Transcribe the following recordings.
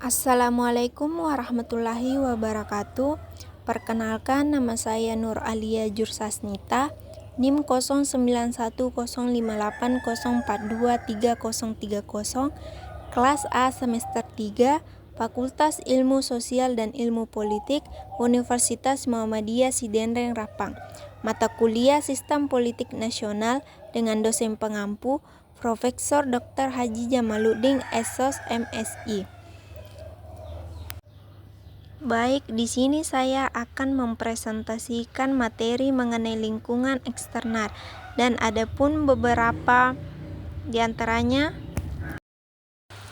Assalamualaikum warahmatullahi wabarakatuh. Perkenalkan, nama saya Nur Alia Jursasnita, NIM 091058042330, kelas A semester 3, Fakultas Ilmu Sosial dan Ilmu Politik, Universitas Muhammadiyah Sidenreng Rapang. Mata kuliah Sistem Politik Nasional dengan dosen pengampu Profesor Dr. Haji Jamaluddin SOS MSI. Baik, di sini saya akan mempresentasikan materi mengenai lingkungan eksternal dan ada pun beberapa di antaranya.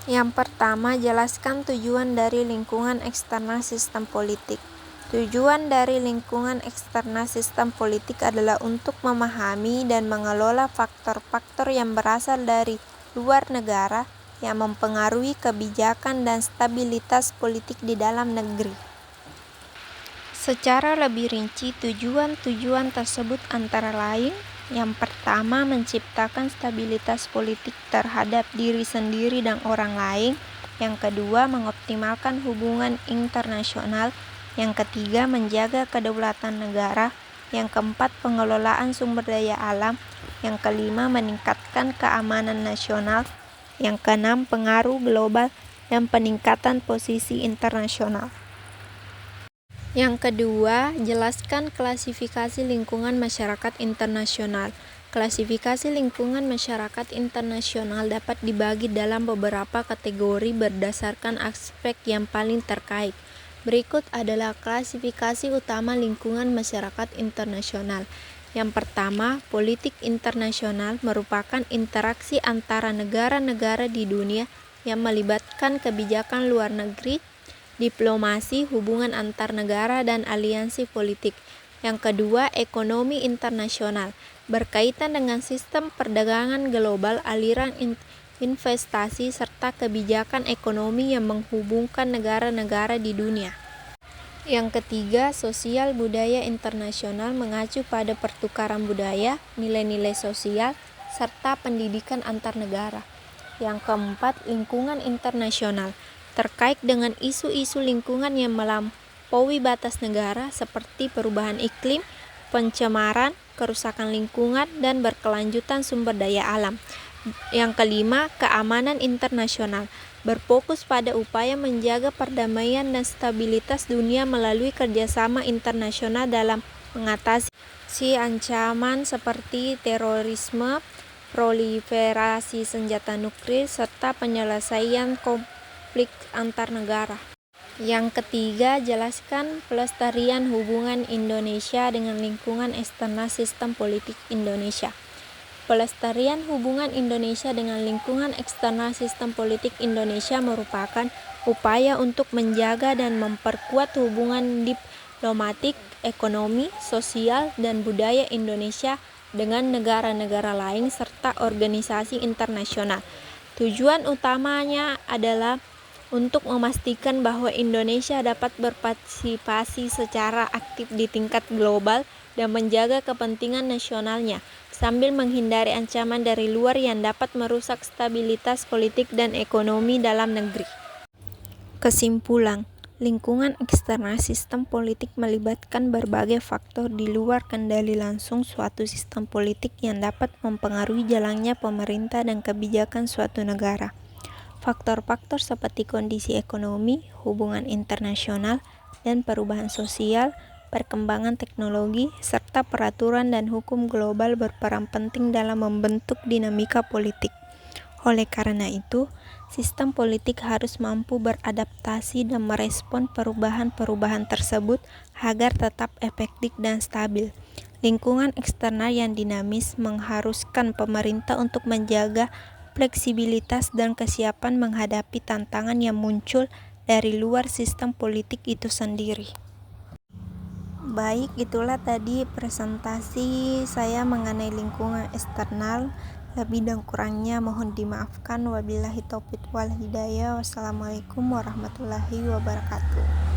Yang pertama, jelaskan tujuan dari lingkungan eksternal sistem politik. Tujuan dari lingkungan eksternal sistem politik adalah untuk memahami dan mengelola faktor-faktor yang berasal dari luar negara yang mempengaruhi kebijakan dan stabilitas politik di dalam negeri. Secara lebih rinci, tujuan-tujuan tersebut antara lain: yang pertama, menciptakan stabilitas politik terhadap diri sendiri dan orang lain. Yang kedua, mengoptimalkan hubungan internasional. Yang ketiga, menjaga kedaulatan negara. Yang keempat, pengelolaan sumber daya alam. Yang kelima, meningkatkan keamanan nasional. Yang keenam, pengaruh global dan peningkatan posisi internasional. Yang kedua, jelaskan klasifikasi lingkungan masyarakat internasional. Klasifikasi lingkungan masyarakat internasional dapat dibagi dalam beberapa kategori berdasarkan aspek yang paling terkait. Berikut adalah klasifikasi utama lingkungan masyarakat internasional. Yang pertama, politik internasional merupakan interaksi antara negara-negara di dunia yang melibatkan kebijakan luar negeri, diplomasi, hubungan antar negara, dan aliansi politik. Yang kedua, ekonomi internasional berkaitan dengan sistem perdagangan global, aliran investasi, serta kebijakan ekonomi yang menghubungkan negara-negara di dunia. Yang ketiga, sosial budaya internasional mengacu pada pertukaran budaya, nilai-nilai sosial, serta pendidikan antar negara. Yang keempat, lingkungan internasional terkait dengan isu-isu lingkungan yang melampaui batas negara seperti perubahan iklim, pencemaran, kerusakan lingkungan, dan berkelanjutan sumber daya alam. Yang kelima, keamanan internasional berfokus pada upaya menjaga perdamaian dan stabilitas dunia melalui kerjasama internasional dalam mengatasi ancaman seperti terorisme, proliferasi senjata nuklir, serta penyelesaian konflik antar negara. Yang ketiga, jelaskan pelestarian hubungan Indonesia dengan lingkungan eksternal sistem politik Indonesia. Pelestarian hubungan Indonesia dengan lingkungan eksternal sistem politik Indonesia merupakan upaya untuk menjaga dan memperkuat hubungan diplomatik, ekonomi, sosial, dan budaya Indonesia dengan negara-negara lain serta organisasi internasional. Tujuan utamanya adalah untuk memastikan bahwa Indonesia dapat berpartisipasi secara aktif di tingkat global dan menjaga kepentingan nasionalnya, sambil menghindari ancaman dari luar yang dapat merusak stabilitas politik dan ekonomi dalam negeri. Kesimpulan, lingkungan eksternal sistem politik melibatkan berbagai faktor di luar kendali langsung suatu sistem politik yang dapat mempengaruhi jalannya pemerintah dan kebijakan suatu negara. Faktor-faktor seperti kondisi ekonomi, hubungan internasional, dan perubahan sosial, perkembangan teknologi, serta peraturan dan hukum global berperan penting dalam membentuk dinamika politik. Oleh karena itu, sistem politik harus mampu beradaptasi dan merespon perubahan-perubahan tersebut agar tetap efektif dan stabil. Lingkungan eksternal yang dinamis mengharuskan pemerintah untuk menjaga fleksibilitas dan kesiapan menghadapi tantangan yang muncul dari luar sistem politik itu sendiri. Baik, itulah tadi presentasi saya mengenai lingkungan eksternal. Lebih dan kurangnya mohon dimaafkan. Wabillahi taufiq wal hidayah. Wassalamualaikum warahmatullahi wabarakatuh.